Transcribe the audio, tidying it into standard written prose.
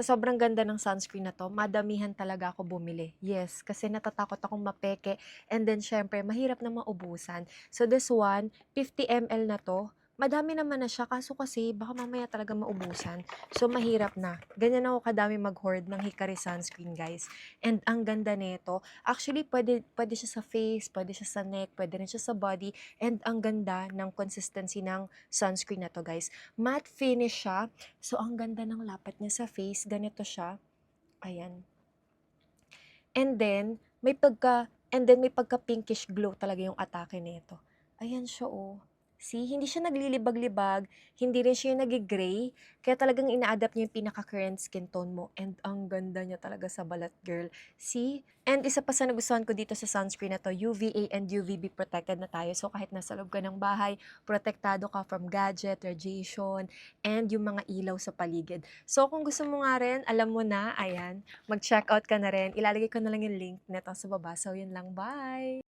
Sobrang ganda ng sunscreen na 'to, madamihan talaga ako bumili. Yes, kasi natatakot akong mapeke and then siyempre mahirap na maubusan. So this one, 50 ml na 'to, madami naman na siya kaso kasi baka mamaya talaga maubusan. So mahirap na. Ganyan ako kadami mag-hoard ng Hikari sunscreen, guys. And ang ganda nito, actually pwede pwede siya sa face, pwede siya sa neck, pwede rin siya sa body, and ang ganda ng consistency ng sunscreen na 'to, guys. Matte finish siya. So, ang ganda ng lapat niya sa face, ganito siya, ayan. And then may pagka-pinkish glow talaga yung atake nito. Ayan siya, oh. See, hindi siya naglilibag-libag, hindi rin siya yung nagi-gray, kaya talagang ina-adapt niya yung pinaka-current skin tone mo and ang ganda niya talaga sa balat, girl. See? And isa pa sa nagustuhan ko dito sa sunscreen na 'to, UVA and UVB protected na tayo. So, kahit nasa loob ka ng bahay, protektado ka from gadget, radiation, and yung mga ilaw sa paligid. So, kung gusto mo nga rin, alam mo na, ayan, mag-checkout ka na rin. Ilalagay ko na lang yung link nito sa baba. So, yun lang. Bye!